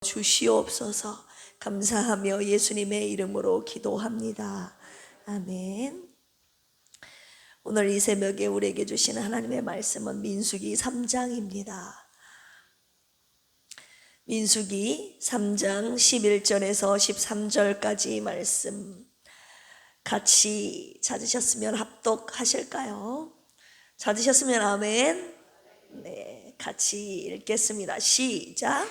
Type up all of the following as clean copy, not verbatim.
주시옵소서. 감사하며 예수님의 이름으로 기도합니다. 아멘. 오늘 이 새벽에 우리에게 주시는 하나님의 말씀은 민수기 3장입니다. 민수기 3장 11절에서 13절까지 말씀 같이 찾으셨으면 합독하실까요? 찾으셨으면 아멘. 네, 같이 읽겠습니다. 시작.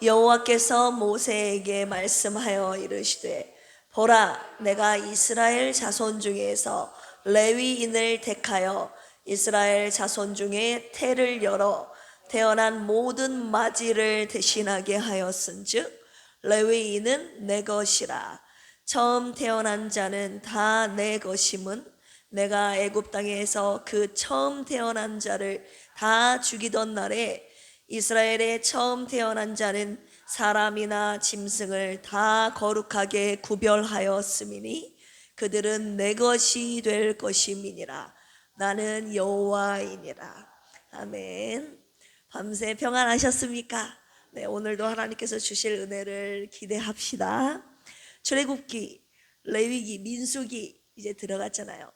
여호와께서 모세에게 말씀하여 이르시되, 보라, 내가 이스라엘 자손 중에서 레위인을 택하여 이스라엘 자손 중에 태를 열어 태어난 모든 마지를 대신하게 하였은즉 레위인은 내 것이라. 처음 태어난 자는 다 내 것임은 내가 애굽 땅에서 그 처음 태어난 자를 다 죽이던 날에 이스라엘의 처음 태어난 자는 사람이나 짐승을 다 거룩하게 구별하였음이니 그들은 내 것이 될 것임이니라. 나는 여호와이니라. 아멘. 밤새 평안하셨습니까? 네, 오늘도 하나님께서 주실 은혜를 기대합시다. 출애굽기, 레위기, 민수기 이제 들어갔잖아요.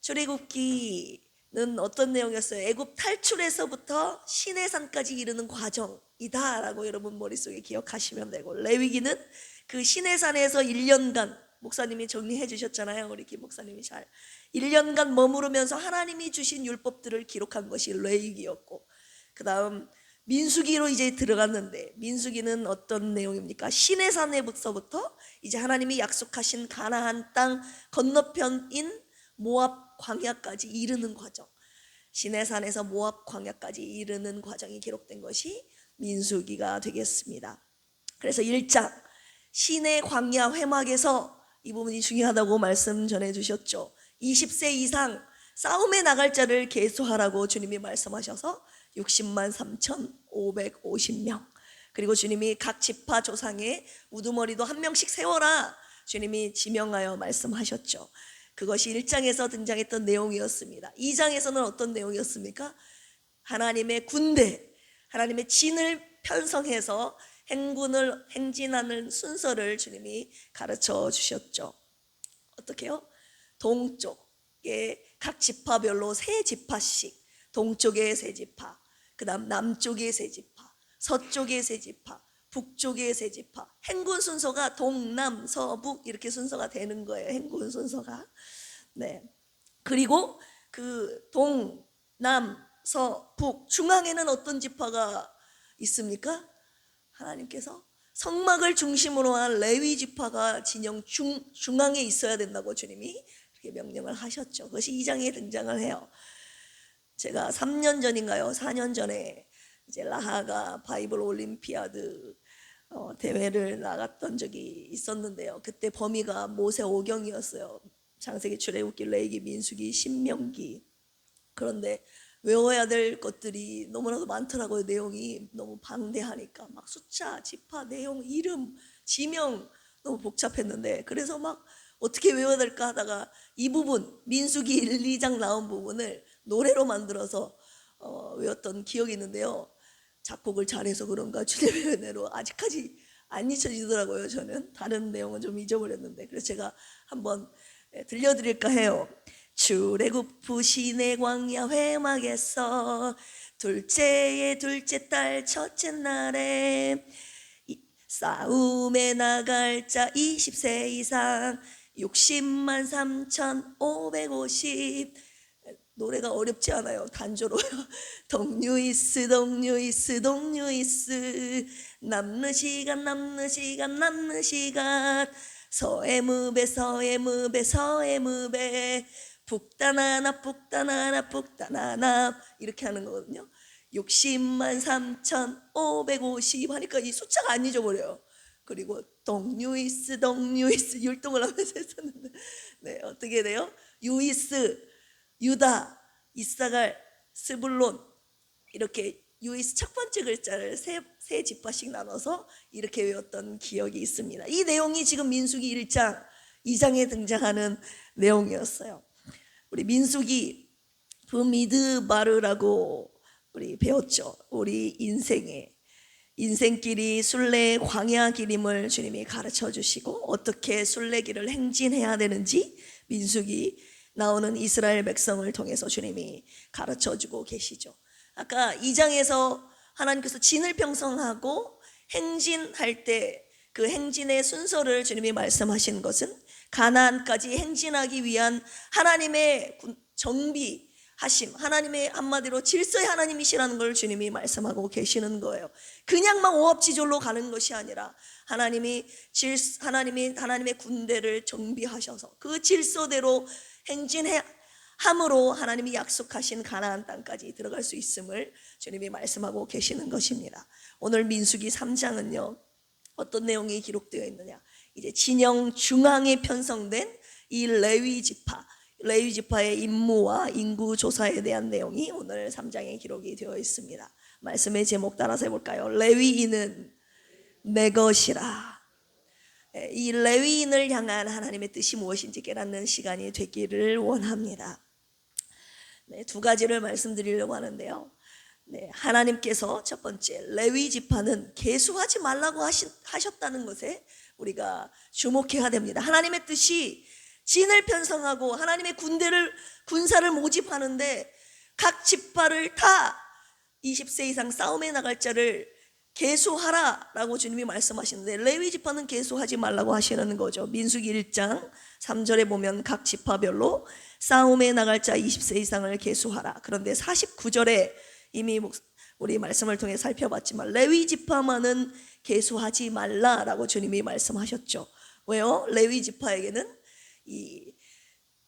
출애굽기는 어떤 내용이었어요? 애굽 탈출에서부터 시내산까지 이르는 과정이다라고 여러분 머릿속에 기억하시면 되고, 레위기는 그 시내산에서 1년간 목사님이 정리해 주셨잖아요. 우리 김 목사님이 잘 1년간 머무르면서 하나님이 주신 율법들을 기록한 것이 레위기였고, 그 다음 민수기로 이제 들어갔는데, 민수기는 어떤 내용입니까? 시내산에서부터 이제 하나님이 약속하신 가나안 땅 건너편인 모압 광야까지 이르는 과정, 시내산에서 모압 광야까지 이르는 과정이 기록된 것이 민수기가 되겠습니다. 그래서 1장 시내 광야 회막에서 이 부분이 중요하다고 말씀 전해주셨죠. 20세 이상 싸움에 나갈 자를 계수하라고 주님이 말씀하셔서 60만 3,550명, 그리고 주님이 각 지파 조상의 우두머리도 한 명씩 세워라 주님이 지명하여 말씀하셨죠. 그것이 1장에서 등장했던 내용이었습니다. 2장에서는 어떤 내용이었습니까? 하나님의 군대, 하나님의 진을 편성해서 행군을 행진하는 순서를 주님이 가르쳐 주셨죠. 어떻게요? 동쪽에 각 지파별로 세 지파씩, 동쪽에 세 지파, 그 다음 남쪽에 세 지파, 서쪽에 세 지파, 북쪽에 세 지파. 행군 순서가 동남서북 이렇게 순서가 되는 거예요. 행군 순서가. 네. 그리고 그 동남서북 중앙에는 어떤 지파가 있습니까? 하나님께서 성막을 중심으로 한 레위 지파가 진영 중앙에 있어야 된다고 주님이 그렇게 명령을 하셨죠. 그것이 2장에 등장을 해요. 제가 3년 전인가요? 4년 전에 이제 라하가 바이블 올림피아드 대회를 나갔던 적이 있었는데요. 그때 범위가 모세 오경이었어요. 창세기, 출애굽기, 레위기, 민수기, 신명기. 그런데 외워야 될 것들이 너무나도 많더라고요. 내용이 너무 방대하니까 막 숫자, 지파, 내용, 이름, 지명 너무 복잡했는데, 그래서 막 어떻게 외워야 될까 하다가 이 부분 민수기 1, 2장 나온 부분을 노래로 만들어서 외웠던 기억이 있는데요. 작곡을 잘해서 그런가 주님의 은혜로 아직까지 안 잊혀지더라고요. 저는 다른 내용은 좀 잊어버렸는데, 그래서 제가 한번 들려드릴까 해요. 출애굽 시내 광야 회막에서 둘째의 둘째 달 첫째 날에 싸움에 나갈 자 20세 이상 60만 3,550. 노래가 어렵지 않아요. 단조로워요. 동유이스 동유이스 동유이스 남는 시간 남는 시간 남는 시간 서해무배 서해무배 서해무배 북다나나 북다나나 북다나나 이렇게 하는 거거든요. 60만 3,550 하니까 이 숫자가 안 잊어버려요. 그리고 동유이스 동유이스 율동을 하면서 했었는데, 네, 어떻게 돼요? 유이스 유다, 이사갈, 스불론, 이렇게 유이스 첫 번째 글자를 세 지파씩 나눠서 이렇게 외웠던 기억이 있습니다. 이 내용이 지금 민수기 1장, 2장에 등장하는 내용이었어요. 우리 민수기 브미드바르라고 우리 배웠죠. 우리 인생에 인생길이 순례의 광야 길임을 주님이 가르쳐 주시고 어떻게 순례길을 행진해야 되는지 민수기 나오는 이스라엘 백성을 통해서 주님이 가르쳐 주고 계시죠. 아까 2장에서 하나님께서 진을 편성하고 행진할 때 그 행진의 순서를 주님이 말씀하신 것은 가나안까지 행진하기 위한 하나님의 정비하심, 하나님의 한마디로 질서의 하나님이시라는 걸 주님이 말씀하고 계시는 거예요. 그냥만 오합지졸로 가는 것이 아니라 하나님의 군대를 정비하셔서 그 질서대로 행진함으로 하나님이 약속하신 가나안 땅까지 들어갈 수 있음을 주님이 말씀하고 계시는 것입니다. 오늘 민수기 3장은요 어떤 내용이 기록되어 있느냐, 이제 진영 중앙에 편성된 이 레위 지파의 임무와 인구 조사에 대한 내용이 오늘 3장에 기록이 되어 있습니다. 말씀의 제목 따라서 해볼까요? 레위인은 내 것이라. 이 레위인을 향한 하나님의 뜻이 무엇인지 깨닫는 시간이 되기를 원합니다. 두 가지를 말씀드리려고 하는데요. 하나님께서 첫 번째 레위 지파는 계수하지 말라고 하셨다는 것에 우리가 주목해야 됩니다. 하나님의 뜻이 진을 편성하고 하나님의 군사를 모집하는데 각 지파를 다 20세 이상 싸움에 나갈 자를 계수하라라고 주님이 말씀하시는데 레위 지파는 계수하지 말라고 하시는 거죠. 민수기 1장 3절에 보면 각 지파별로 싸움에 나갈 자 20세 이상을 계수하라. 그런데 49절에 이미 우리 말씀을 통해 살펴봤지만 레위 지파만은 계수하지 말라라고 주님이 말씀하셨죠. 왜요? 레위 지파에게는 이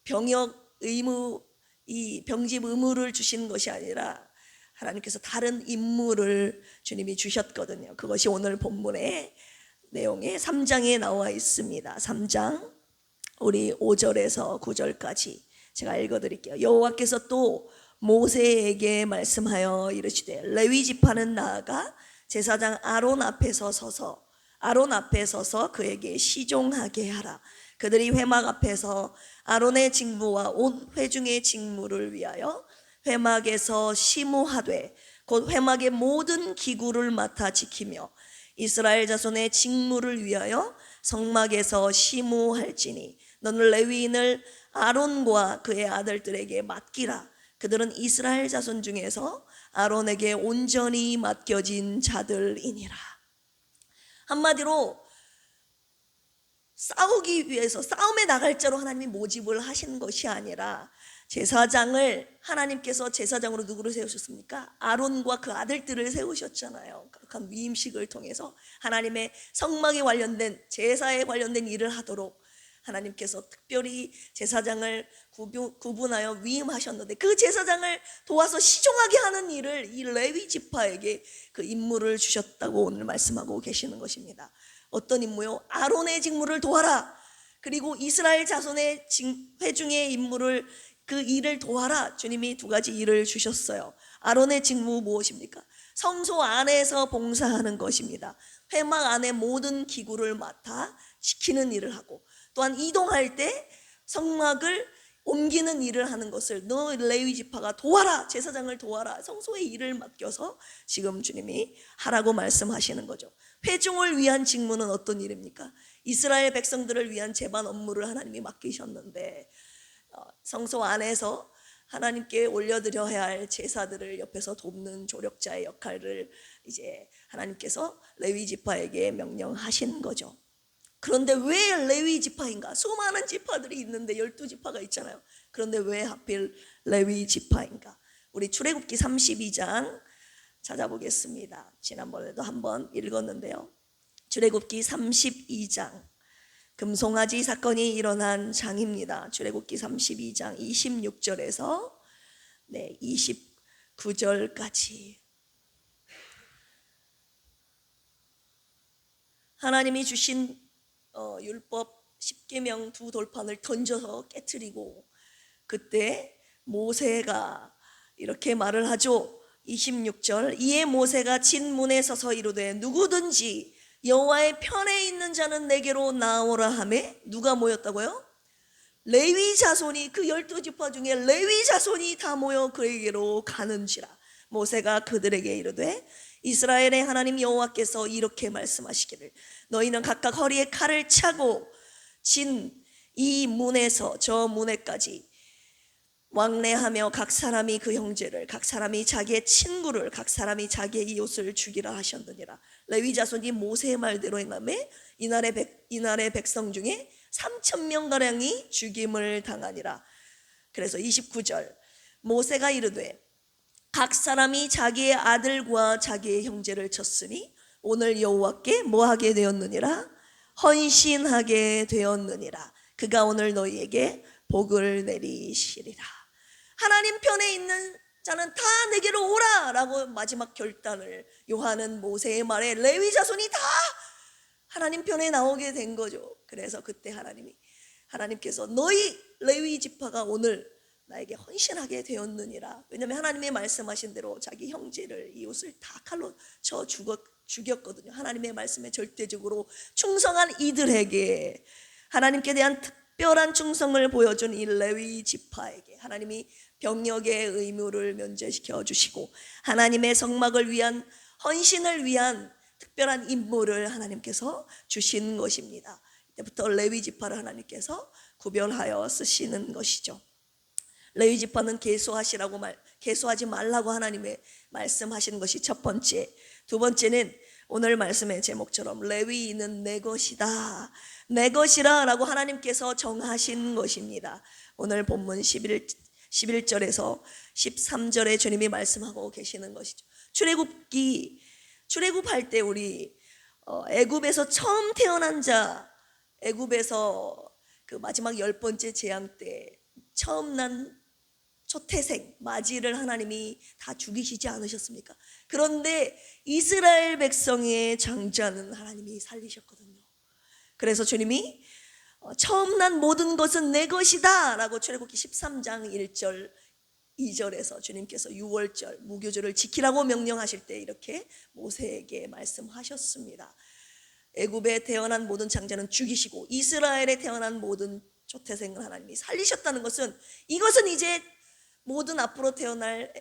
병역 의무, 이 병집 의무를 주신 것이 아니라 하나님께서 다른 임무를 주님이 주셨거든요. 그것이 오늘 본문의 내용의 3장에 나와 있습니다. 3장 우리 5절에서 9절까지 제가 읽어드릴게요. 여호와께서 또 모세에게 말씀하여 이르시되 레위 지파는 나아가 제사장 아론 앞에 서서 그에게 시종하게 하라. 그들이 회막 앞에서 아론의 직무와 온 회중의 직무를 위하여 회막에서 시무하되 곧 회막의 모든 기구를 맡아 지키며 이스라엘 자손의 직무를 위하여 성막에서 시무할지니 너는 레위인을 아론과 그의 아들들에게 맡기라. 그들은 이스라엘 자손 중에서 아론에게 온전히 맡겨진 자들이니라. 한마디로 싸우기 위해서 싸움에 나갈 자로 하나님이 모집을 하신 것이 아니라 제사장을 하나님께서 제사장으로 누구를 세우셨습니까? 아론과 그 아들들을 세우셨잖아요. 그런 위임식을 통해서 하나님의 성막에 관련된 제사에 관련된 일을 하도록 하나님께서 특별히 제사장을 구분하여 위임하셨는데 그 제사장을 도와서 시종하게 하는 일을 이 레위 지파에게 그 임무를 주셨다고 오늘 말씀하고 계시는 것입니다. 어떤 임무요? 아론의 직무를 도와라. 그리고 이스라엘 자손의 회중의 임무를 그 일을 도와라. 주님이 두 가지 일을 주셨어요. 아론의 직무 무엇입니까? 성소 안에서 봉사하는 것입니다. 회막 안에 모든 기구를 맡아 지키는 일을 하고 또한 이동할 때 성막을 옮기는 일을 하는 것을 너 레위 지파가 도와라. 제사장을 도와라. 성소의 일을 맡겨서 지금 주님이 하라고 말씀하시는 거죠. 회중을 위한 직무는 어떤 일입니까? 이스라엘 백성들을 위한 제반 업무를 하나님이 맡기셨는데 성소 안에서 하나님께 올려드려야 할 제사들을 옆에서 돕는 조력자의 역할을 이제 하나님께서 레위 지파에게 명령하신 거죠. 그런데 왜 레위 지파인가? 수많은 지파들이 있는데 12지파가 있잖아요. 그런데 왜 하필 레위 지파인가? 우리 출애굽기 32장 찾아보겠습니다. 지난번에도 한번 읽었는데요. 출애굽기 32장 금송아지 사건이 일어난 장입니다. 출애굽기 32장 26절에서 29절까지 하나님이 주신 율법 10계명 두 돌판을 던져서 깨트리고 그때 모세가 이렇게 말을 하죠. 26절 이에 모세가 진문에 서서 이르되 누구든지 여호와의 편에 있는 자는 내게로 나오라 하매 누가 모였다고요? 레위 자손이 그 12지파 중에 레위 자손이 다 모여 그에게로 가는지라. 모세가 그들에게 이르되 이스라엘의 하나님 여호와께서 이렇게 말씀하시기를 너희는 각각 허리에 칼을 차고 진 이 문에서 저 문에까지 왕래하며 각 사람이 그 형제를 각 사람이 자기의 친구를 각 사람이 자기의 이웃을 죽이라 하셨느니라. 레위 자손이 모세의 말대로 행하매 이날의 백성 중에 3,000명 가량이 죽임을 당하니라. 그래서 29절 모세가 이르되 각 사람이 자기의 아들과 자기의 형제를 쳤으니 오늘 여호와께 뭐하게 되었느니라? 헌신하게 되었느니라. 그가 오늘 너희에게 복을 내리시리라. 하나님 편에 있는 자는 다 내게로 오라 라고 마지막 결단을 요한은 모세의 말에 레위 자손이 다 하나님 편에 나오게 된 거죠. 그래서 그때 하나님께서 너희 레위 지파가 오늘 나에게 헌신하게 되었느니라. 왜냐하면 하나님의 말씀하신 대로 자기 형제를 이웃을 다 칼로 쳐 죽였거든요. 하나님의 말씀에 절대적으로 충성한 이들에게 하나님께 대한 특별한 충성을 보여준 이 레위 지파에게 하나님이 병력의 의무를 면제시켜 주시고 하나님의 성막을 위한 헌신을 위한 특별한 임무를 하나님께서 주신 것입니다. 이때부터 레위 지파를 하나님께서 구별하여 쓰시는 것이죠. 레위 지파는 계수하지 말라고 하나님의 말씀하신 것이 첫 번째. 두 번째는 오늘 말씀의 제목처럼 레위인은 내 것이다, 내 것이라 라고 하나님께서 정하신 것입니다. 오늘 본문 11절에서 13절에 주님이 말씀하고 계시는 것이죠. 출애굽할 때 우리 애굽에서 처음 태어난 자, 애굽에서 그 마지막 10번째 재앙 때 처음 난 초태생 마지를 하나님이 다 죽이시지 않으셨습니까? 그런데 이스라엘 백성의 장자는 하나님이 살리셨거든요. 그래서 주님이 처음 난 모든 것은 내 것이다 라고 출애굽기 13장 1절 2절에서 주님께서 유월절 무교절을 지키라고 명령하실 때 이렇게 모세에게 말씀하셨습니다. 애굽에 태어난 모든 장자는 죽이시고 이스라엘에 태어난 모든 초태생을 하나님이 살리셨다는 것은 이것은 이제 모든 앞으로 태어날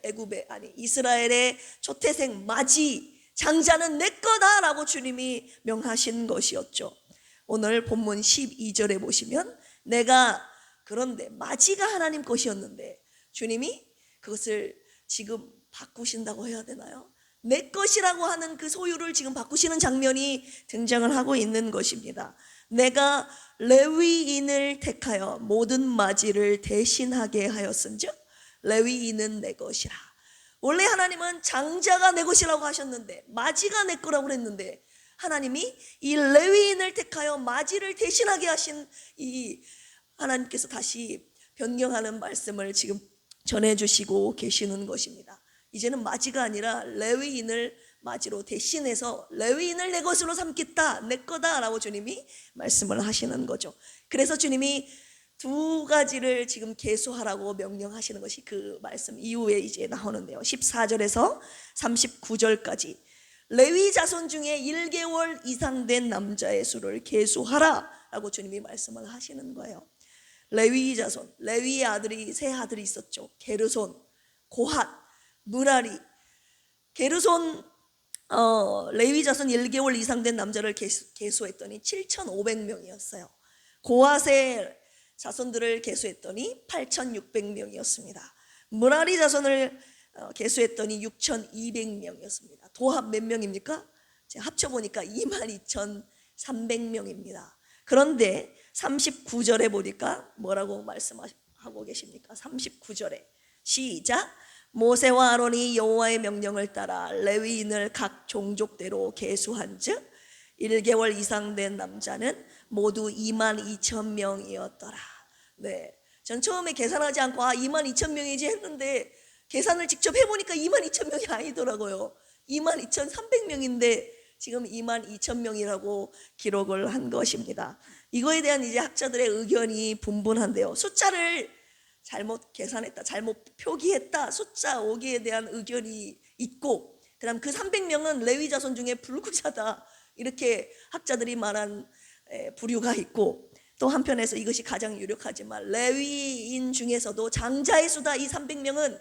이스라엘의 초태생 마지 장자는 내 거다라고 주님이 명하신 것이었죠. 오늘 본문 12절에 보시면 그런데 마지가 하나님 것이었는데 주님이 그것을 지금 바꾸신다고 해야 되나요? 내 것이라고 하는 그 소유를 지금 바꾸시는 장면이 등장을 하고 있는 것입니다. 내가 레위인을 택하여 모든 마지를 대신하게 하였은즉 레위인은 내 것이라. 원래 하나님은 장자가 내 것이라고 하셨는데 마지가 내 거라고 그랬는데 하나님이 이 레위인을 택하여 마지를 대신하게 하신 이 하나님께서 다시 변경하는 말씀을 지금 전해주시고 계시는 것입니다. 이제는 마지가 아니라 레위인을 마지로 대신해서 레위인을 내 것으로 삼겠다, 내 거다라고 주님이 말씀을 하시는 거죠. 그래서 주님이 두 가지를 지금 계수하라고 명령하시는 것이 그 말씀 이후에 이제 나오는데요. 14절에서 39절까지 레위 자손 중에 1개월 이상 된 남자의 수를 계수하라 라고 주님이 말씀을 하시는 거예요. 레위 자손, 레위의 아들이 세 아들이 있었죠. 게르손, 고핫, 무라리. 게르손 레위 자손 1개월 이상 된 남자를 계수했더니 7,500명이었어요. 고핫의 자손들을 계수했더니 8,600명이었습니다. 무라리 자손을 계수했더니 6,200명이었습니다. 도합 몇 명입니까? 제가 합쳐보니까 22,300명입니다. 그런데 39절에 보니까 뭐라고 말씀하고 계십니까? 39절에 시작. 모세와 아론이 여호와의 명령을 따라 레위인을 각 종족대로 계수한즉 1개월 이상 된 남자는 모두 22,000명이었더라. 네, 전 처음에 계산하지 않고 22,000명이지 했는데 계산을 직접 해보니까 22,000명이 아니더라고요. 22,300명인데 지금 22,000명이라고 기록을 한 것입니다. 이거에 대한 이제 학자들의 의견이 분분한데요. 숫자를 잘못 계산했다, 잘못 표기했다, 숫자 오기에 대한 의견이 있고, 그다음 그 300명은 레위 자손 중에 불구자다 이렇게 학자들이 말한 부류가 있고, 또 한편에서 이것이 가장 유력하지만 레위인 중에서도 장자의 수다 이 300명은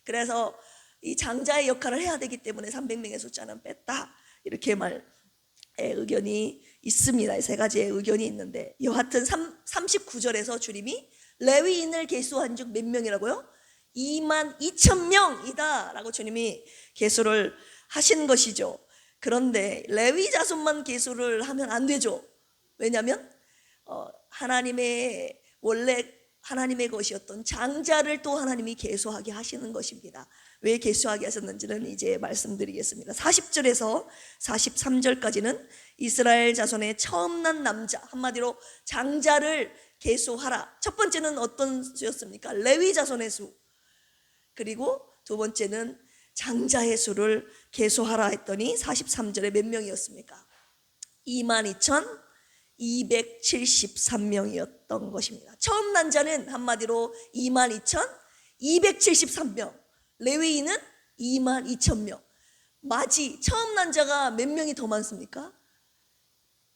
그래서 이 장자의 역할을 해야 되기 때문에 300명의 숫자는 뺐다. 이렇게 의견이 있습니다. 세 가지의 의견이 있는데, 여하튼 39절에서 주님이 레위인을 계수한 즉 몇 명이라고요? 22,000명이다 라고 주님이 계수를 하신 것이죠. 그런데 레위 자손만 계수를 하면 안 되죠. 왜냐하면 하나님의 원래 하나님의 것이었던 장자를 또 하나님이 계수하게 하시는 것입니다. 왜 계수하게 하셨는지는 이제 말씀드리겠습니다. 40절에서 43절까지는 이스라엘 자손의 처음 난 남자, 한마디로 장자를 계수하라. 첫 번째는 어떤 수였습니까? 레위 자손의 수. 그리고 두 번째는 장자의 수를 계수하라 했더니 43절에 몇 명이었습니까? 22,273명이었던 것입니다. 처음 난 자는 한마디로 22,273명, 레위인은 22,000명. 마지 처음 난 자가 몇 명이 더 많습니까?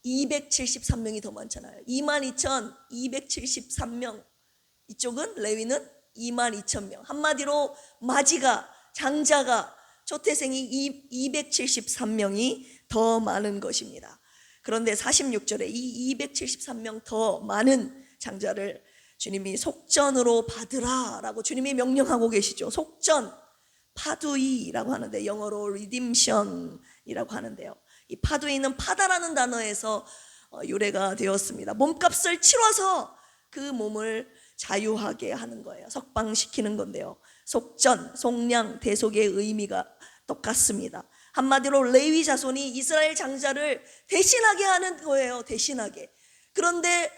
273명이 더 많잖아요. 22,273명. 이쪽은 레위는 22,000명. 한마디로 마지가, 장자가, 초태생이 273명이 더 많은 것입니다. 그런데 46절에 이 273명 더 많은 장자를 주님이 속전으로 받으라 라고 주님이 명령하고 계시죠. 속전, 파두이라고 하는데 영어로 리딤션이라고 하는데요. 이 파두이는 파다라는 단어에서 유래가 되었습니다. 몸값을 치러서 그 몸을 자유하게 하는 거예요. 석방시키는 건데요. 속전, 속량, 대속의 의미가 똑같습니다. 한마디로 레위 자손이 이스라엘 장자를 대신하게 하는 거예요. 대신하게. 그런데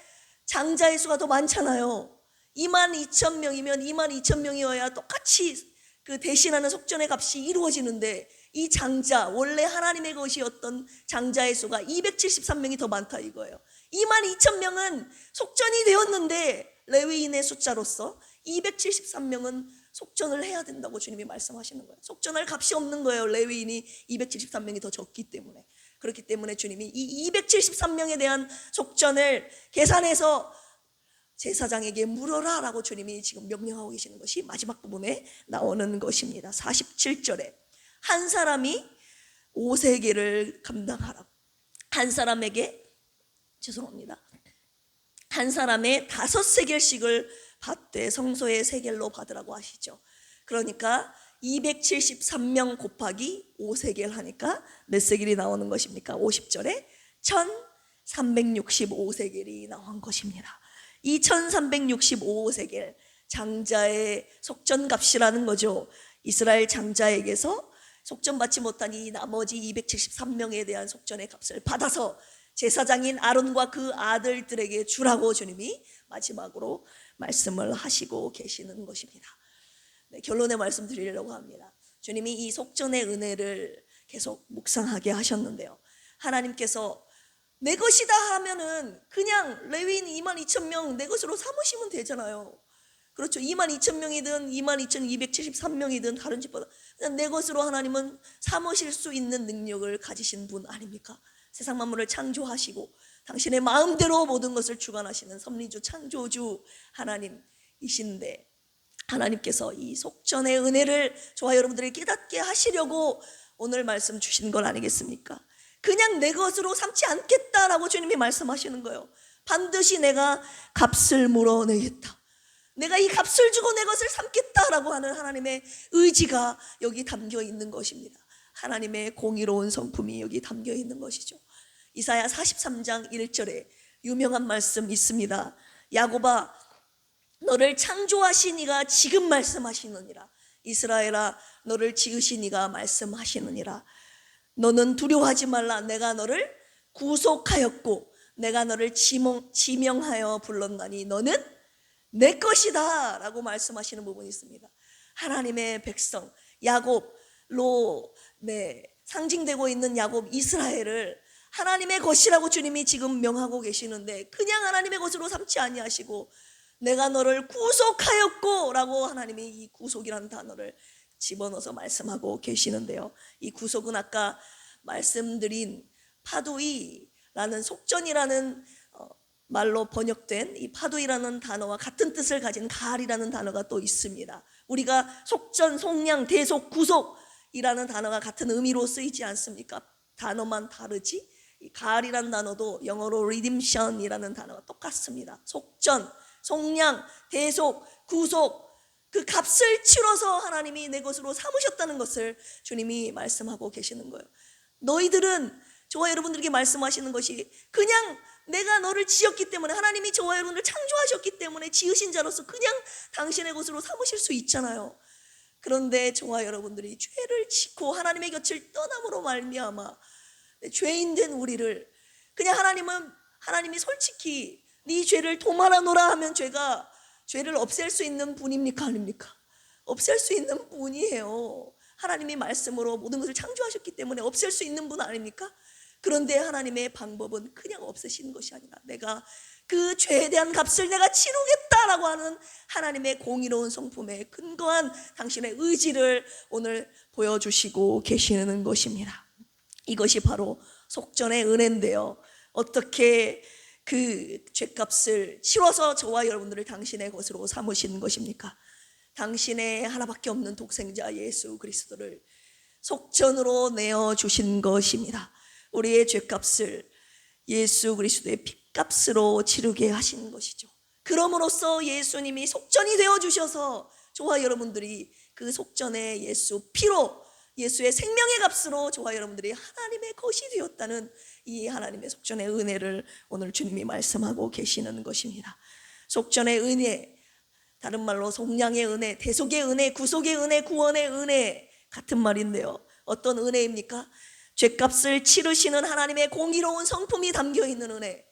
장자의 수가 더 많잖아요. 22,000명이면 22,000명이어야 똑같이 그 대신하는 속전의 값이 이루어지는데, 이 장자, 원래 하나님의 것이었던 장자의 수가 273명이 더 많다 이거예요. 22,000명은 속전이 되었는데 레위인의 숫자로서 273명은 속전을 해야 된다고 주님이 말씀하시는 거예요. 속전할 값이 없는 거예요. 레위인이 273명이 더 적기 때문에. 그렇기 때문에 주님이 이 273명에 대한 속전을 계산해서 제사장에게 물어라 라고 주님이 지금 명령하고 계시는 것이 마지막 부분에 나오는 것입니다. 47절에 한 사람이 5세겔을 감당하라. 한 사람에게, 죄송합니다, 한 사람의 5세겔씩을 받되 성소의 세겔로 받으라고 하시죠. 그러니까 273명 곱하기 5세겔 하니까 몇 세겔이 나오는 것입니까? 50절에 1365세겔이 나온 것입니다. 이 1365세겔, 장자의 속전값이라는 거죠. 이스라엘 장자에게서 속전받지 못한 이 나머지 273명에 대한 속전의 값을 받아서 제사장인 아론과 그 아들들에게 주라고 주님이 마지막으로 말씀을 하시고 계시는 것입니다. 네, 결론의 말씀 드리려고 합니다. 주님이 이 속전의 은혜를 계속 묵상하게 하셨는데요. 하나님께서 내 것이다 하면은 그냥 레위인 22,000명 내 것으로 삼으시면 되잖아요. 그렇죠. 22,000명이든 22,273명이든 다른 집보다 그냥 내 것으로 하나님은 삼으실 수 있는 능력을 가지신 분 아닙니까? 세상 만물을 창조하시고 당신의 마음대로 모든 것을 주관하시는 섭리주 창조주 하나님이신데, 하나님께서 이 속전의 은혜를 저와 여러분들이 깨닫게 하시려고 오늘 말씀 주신 건 아니겠습니까? 그냥 내 것으로 삼지 않겠다라고 주님이 말씀하시는 거예요. 반드시 내가 값을 물어내겠다. 내가 이 값을 주고 내 것을 삼겠다라고 하는 하나님의 의지가 여기 담겨 있는 것입니다. 하나님의 공의로운 성품이 여기 담겨 있는 것이죠. 이사야 43장 1절에 유명한 말씀 있습니다. 야곱아, 너를 창조하신 이가 지금 말씀하시느니라. 이스라엘아, 너를 지으신 이가 말씀하시느니라. 너는 두려워하지 말라. 내가 너를 구속하였고 내가 너를 지명하여 불렀나니 너는 내 것이다 라고 말씀하시는 부분이 있습니다. 하나님의 백성 야곱로 상징되고 있는 야곱 이스라엘을 하나님의 것이라고 주님이 지금 명하고 계시는데, 그냥 하나님의 것으로 삼지 아니하시고 내가 너를 구속하였고 라고 하나님이 이 구속이라는 단어를 집어넣어서 말씀하고 계시는데요. 이 구속은 아까 말씀드린 파두이라는 속전이라는 말로 번역된 이 파두이라는 단어와 같은 뜻을 가진 가알이라는 단어가 또 있습니다. 우리가 속전, 속량, 대속, 구속이라는 단어가 같은 의미로 쓰이지 않습니까? 단어만 다르지 이 가을이라는 단어도 영어로 redemption이라는 단어가 똑같습니다. 속전, 속량, 대속, 구속, 그 값을 치러서 하나님이 내 것으로 삼으셨다는 것을 주님이 말씀하고 계시는 거예요. 너희들은, 저와 여러분들에게 말씀하시는 것이 그냥 내가 너를 지었기 때문에, 하나님이 저와 여러분을 창조하셨기 때문에 지으신 자로서 그냥 당신의 것으로 삼으실 수 있잖아요. 그런데 저와 여러분들이 죄를 짓고 하나님의 곁을 떠남으로 말미암아 죄인된 우리를 그냥 하나님이 솔직히 네 죄를 도말아 놓으라 하면 죄를 없앨 수 있는 분입니까? 아닙니까? 없앨 수 있는 분이에요. 하나님이 말씀으로 모든 것을 창조하셨기 때문에 없앨 수 있는 분 아닙니까? 그런데 하나님의 방법은 그냥 없애시는 것이 아니라 내가 그 죄에 대한 값을 내가 치르겠다라고 하는 하나님의 공의로운 성품에 근거한 당신의 의지를 오늘 보여주시고 계시는 것입니다. 이것이 바로 속전의 은혜인데요. 어떻게 그 죄값을 치러서 저와 여러분들을 당신의 것으로 삼으신 것입니까? 당신의 하나밖에 없는 독생자 예수 그리스도를 속전으로 내어주신 것입니다. 우리의 죄값을 예수 그리스도의 핏값으로 치르게 하신 것이죠. 그럼으로써 예수님이 속전이 되어주셔서 저와 여러분들이 그 속전의 예수 피로, 예수의 생명의 값으로 저와 여러분들이 하나님의 것이 되었다는 이 하나님의 속전의 은혜를 오늘 주님이 말씀하고 계시는 것입니다. 속전의 은혜, 다른 말로 속량의 은혜, 대속의 은혜, 구속의 은혜, 구원의 은혜 같은 말인데요. 어떤 은혜입니까? 죄값을 치르시는 하나님의 공의로운 성품이 담겨있는 은혜,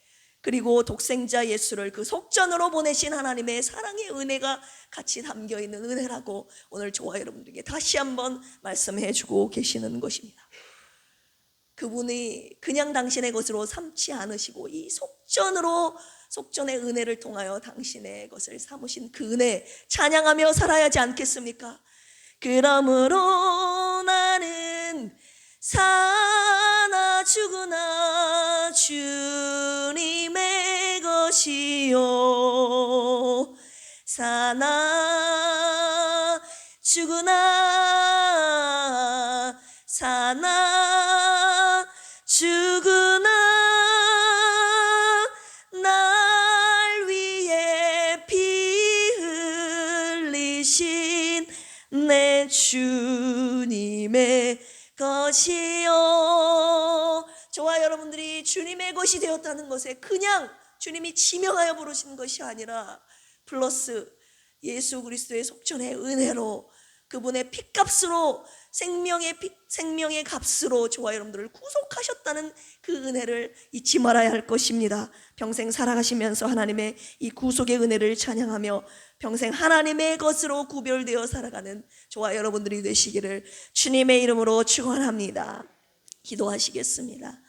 그리고 독생자 예수를 그 속전으로 보내신 하나님의 사랑의 은혜가 같이 담겨있는 은혜라고 오늘 저와 여러분들에게 다시 한번 말씀해 주고 계시는 것입니다. 그분이 그냥 당신의 것으로 삼지 않으시고 이 속전의 은혜를 통하여 당신의 것을 삼으신 그 은혜 찬양하며 살아야 하지 않겠습니까? 그러므로 나는 사나 죽으나 주님의 것이요, 사나 죽으나 사나 죽으나 날 위해 피 흘리신 내 주님의 것이요. 저와 여러분들이 주님의 것이 되었다는 것에 그냥 주님이 지명하여 부르신 것이 아니라 플러스 예수 그리스도의 속전의 은혜로 그분의 핏값으로 생명의 값으로 저와 여러분들을 구속하셨다는 그 은혜를 잊지 말아야 할 것입니다. 평생 살아가시면서 하나님의 이 구속의 은혜를 찬양하며 평생 하나님의 것으로 구별되어 살아가는 저와 여러분들이 되시기를 주님의 이름으로 축원합니다. 기도하시겠습니다.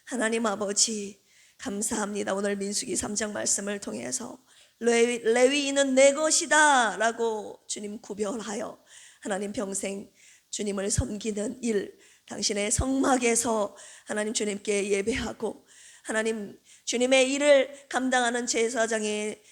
하나님 아버지 감사합니다. 오늘 민수기 3장 말씀을 통해서 레위인은 내 것이다 라고 주님 구별하여 하나님 평생 주님을 섬기는 일, 당신의 성막에서 하나님 주님께 예배하고 하나님 주님의 일을 감당하는 제사장의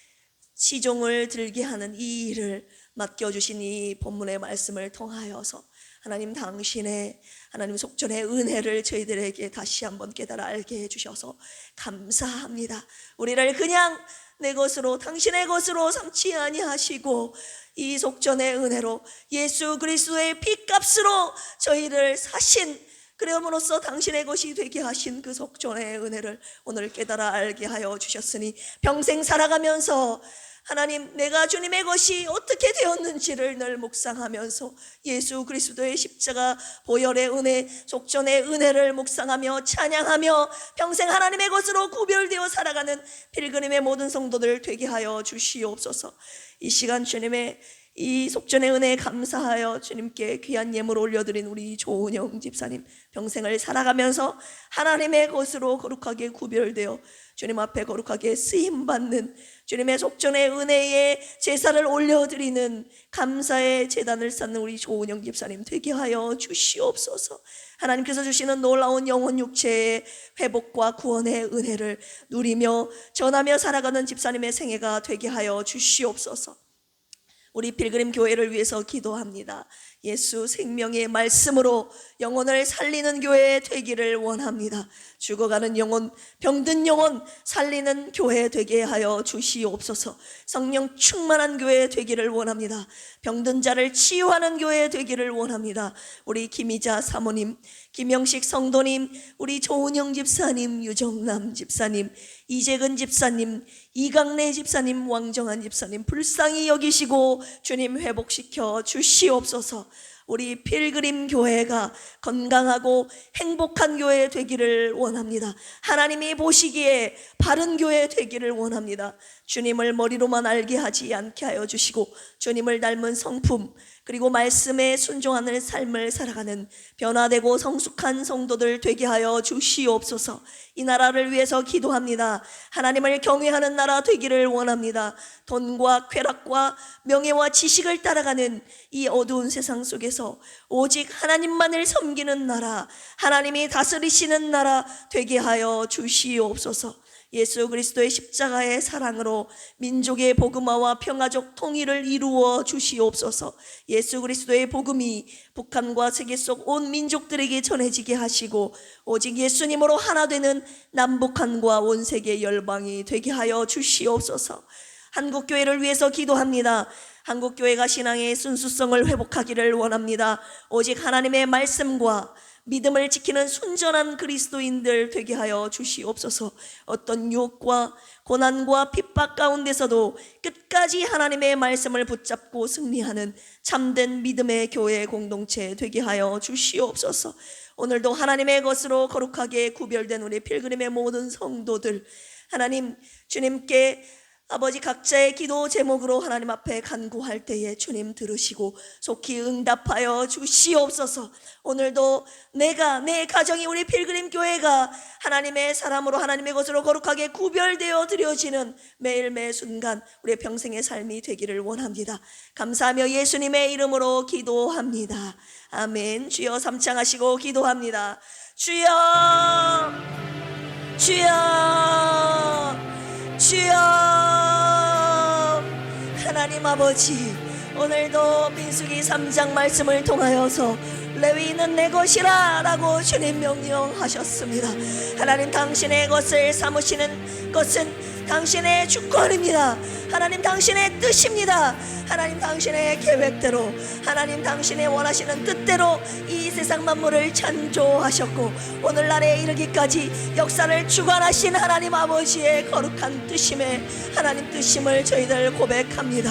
시종을 들게 하는 이 일을 맡겨주신 이 본문의 말씀을 통하여서 하나님 당신의 하나님 속전의 은혜를 저희들에게 다시 한번 깨달아 알게 해주셔서 감사합니다. 우리를 그냥 내 것으로 당신의 것으로 삼지 아니하시고 이 속전의 은혜로 예수 그리스도의 핏값으로 저희를 사신, 그러므로써 당신의 것이 되게 하신 그 속전의 은혜를 오늘 깨달아 알게 하여 주셨으니 평생 살아가면서 하나님 내가 주님의 것이 어떻게 되었는지를 늘 묵상하면서 예수 그리스도의 십자가 보혈의 은혜, 속전의 은혜를 묵상하며 찬양하며 평생 하나님의 것으로 구별되어 살아가는 필그림의 모든 성도들 되게 하여 주시옵소서. 이 시간 주님의 이 속전의 은혜에 감사하여 주님께 귀한 예물 올려드린 우리 조은영 집사님 평생을 살아가면서 하나님의 것으로 거룩하게 구별되어 주님 앞에 거룩하게 쓰임받는 주님의 속전의 은혜에 제사를 올려드리는 감사의 제단을 쌓는 우리 조은영 집사님 되게 하여 주시옵소서. 하나님께서 주시는 놀라운 영혼 육체의 회복과 구원의 은혜를 누리며 전하며 살아가는 집사님의 생애가 되게 하여 주시옵소서. 우리 필그림 교회를 위해서 기도합니다. 예수 생명의 말씀으로 영혼을 살리는 교회 되기를 원합니다. 죽어가는 영혼, 병든 영혼 살리는 교회 되게 하여 주시옵소서. 성령 충만한 교회 되기를 원합니다. 병든 자를 치유하는 교회 되기를 원합니다. 우리 김희자 사모님, 김영식 성도님, 우리 조은영 집사님, 유정남 집사님, 이재근 집사님, 이강래 집사님, 왕정한 집사님 불쌍히 여기시고 주님 회복시켜 주시옵소서. 우리 필그림 교회가 건강하고 행복한 교회 되기를 원합니다. 하나님이 보시기에 바른 교회 되기를 원합니다. 주님을 머리로만 알게 하지 않게 하여 주시고 주님을 닮은 성품 그리고 말씀에 순종하는 삶을 살아가는 변화되고 성숙한 성도들 되게 하여 주시옵소서. 이 나라를 위해서 기도합니다. 하나님을 경외하는 나라 되기를 원합니다. 돈과 쾌락과 명예와 지식을 따라가는 이 어두운 세상 속에서 오직 하나님만을 섬기는 나라, 하나님이 다스리시는 나라 되게 하여 주시옵소서. 예수 그리스도의 십자가의 사랑으로 민족의 복음화와 평화적 통일을 이루어 주시옵소서. 예수 그리스도의 복음이 북한과 세계 속 온 민족들에게 전해지게 하시고 오직 예수님으로 하나 되는 남북한과 온 세계 열방이 되게 하여 주시옵소서. 한국교회를 위해서 기도합니다. 한국교회가 신앙의 순수성을 회복하기를 원합니다. 오직 하나님의 말씀과 믿음을 지키는 순전한 그리스도인들 되게 하여 주시옵소서. 어떤 유혹과 고난과 핍박 가운데서도 끝까지 하나님의 말씀을 붙잡고 승리하는 참된 믿음의 교회 공동체 되게 하여 주시옵소서. 오늘도 하나님의 것으로 거룩하게 구별된 우리 필그림의 모든 성도들, 하나님 주님께 아버지 각자의 기도 제목으로 하나님 앞에 간구할 때에 주님 들으시고 속히 응답하여 주시옵소서. 오늘도 내가, 내 가정이, 우리 필그림 교회가 하나님의 사람으로 하나님의 것으로 거룩하게 구별되어 드려지는 매일매 순간 우리의 평생의 삶이 되기를 원합니다. 감사하며 예수님의 이름으로 기도합니다. 아멘. 주여 삼창하시고 기도합니다. 주여, 주여, 주여. 하나님 아버지, 오늘도 민수기 3장 말씀을 통하여서 레위인은 내 것이라 라고 주님 명령하셨습니다. 하나님 당신의 것을 삼으시는 것은 당신의 주권입니다. 하나님 당신의 뜻입니다. 하나님 당신의 계획대로, 하나님 당신의 원하시는 뜻대로 이 세상 만물을 창조하셨고 오늘날에 이르기까지 역사를 주관하신 하나님 아버지의 거룩한 뜻임에 하나님 뜻임을 저희들 고백합니다.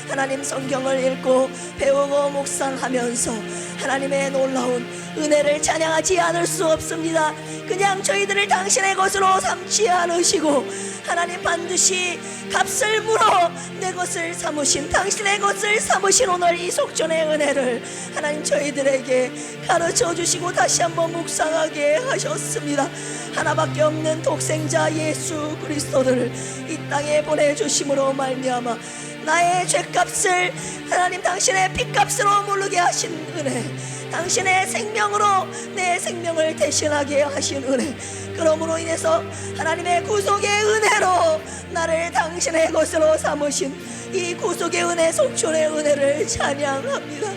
하나님 성경을 읽고 배우고 묵상하면서 하나님의 놀라운 은혜를 찬양하지 않을 수 없습니다. 그냥 저희들을 당신의 것으로 삼지 않으시고 하나님 반드시 값을 물어 내 것을 삼으신, 당신의 것을 삼으신 오늘 이 속전의 은혜를 하나님 저희들에게 가르쳐 주시고 다시 한번 묵상하게 하셨습니다. 하나밖에 없는 독생자 예수 그리스도를 이 땅에 보내주심으로 말미암아 나의 죄값을 하나님 당신의 피값으로 물르게 하신 은혜, 당신의 생명으로 내 생명을 대신하게 하신 은혜, 그러므로 인해서 하나님의 구속의 은혜로 나를 당신의 것으로 삼으신 이 구속의 은혜, 속전의 은혜를 찬양합니다.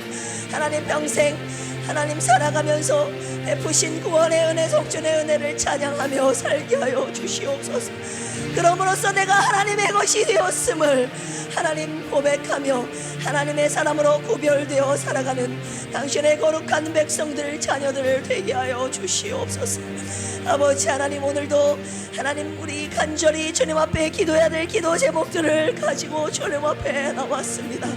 하나님 평생 하나님 살아가면서 베푸신 구원의 은혜, 속전의 은혜를 찬양하며 살게 하여 주시옵소서. 그러므로써 내가 하나님의 것이 되었음을 하나님 고백하며 하나님의 사람으로 구별되어 살아가는 당신의 거룩한 백성들, 자녀들 되게 하여 주시옵소서. 아버지 하나님, 오늘도 하나님 우리 간절히 주님 앞에 기도해야 될 기도 제목들을 가지고 주님 앞에 나왔습니다.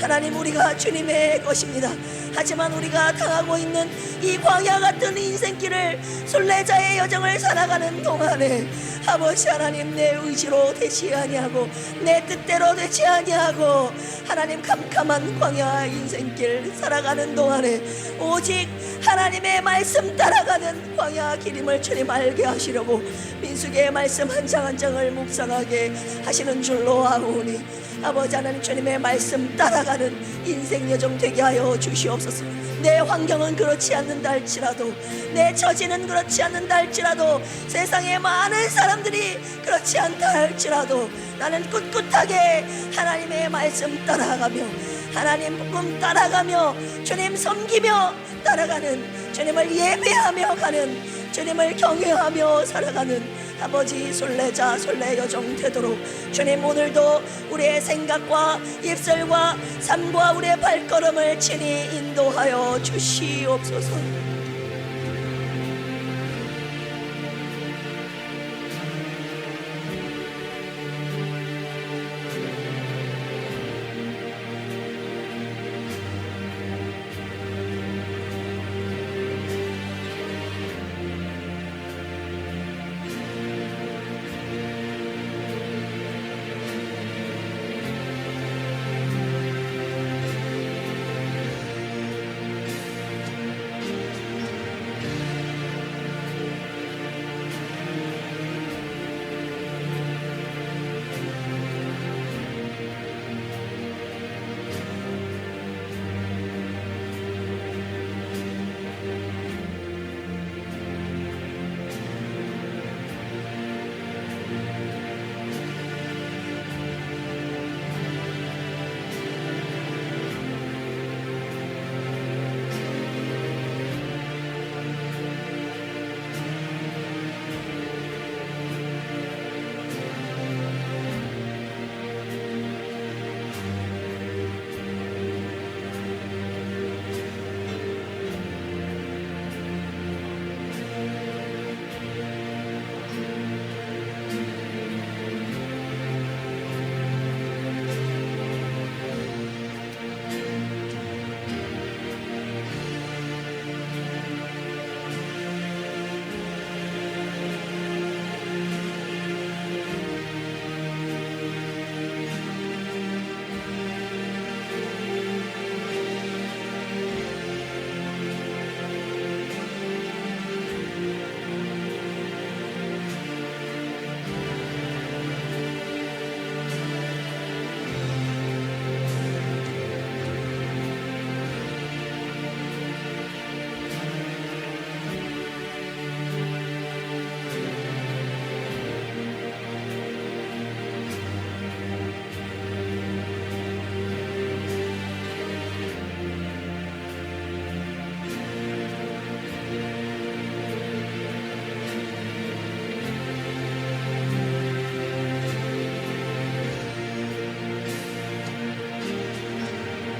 하나님, 우리가 주님의 것입니다. 하지만 우리가 당하고 있는 이 광야 같은 인생길을 순례자의 여정을 살아가는 동안에 아버지 하나님, 내 의지로 되지 아니하고 내 뜻대로 되지 아니하고 하나님 캄캄한 광야 인생길 살아가는 동안에 오직 하나님의 말씀 따라가는 광야 길임을 주님 알게 하시려고 민수기의 말씀 한 장 한 장을 묵상하게 하시는 줄로 아오니 아버지 하나님, 주님의 말씀 따라가는 인생 여정 되게 하여 주시옵소서. 내 환경은 그렇지 않는다 할지라도, 내 처지는 그렇지 않는다 할지라도, 세상의 많은 사람들이 그렇지 않다 할지라도 나는 꿋꿋하게 하나님의 말씀 따라가며, 하나님 복음 따라가며, 주님 섬기며 따라가는, 주님을 예배하며 가는, 주님을 경외하며 살아가는 아버지 순례자 순례 여정 되도록 주님 오늘도 우리의 생각과 입술과 삶과 우리의 발걸음을 친히 인도하여 주시옵소서.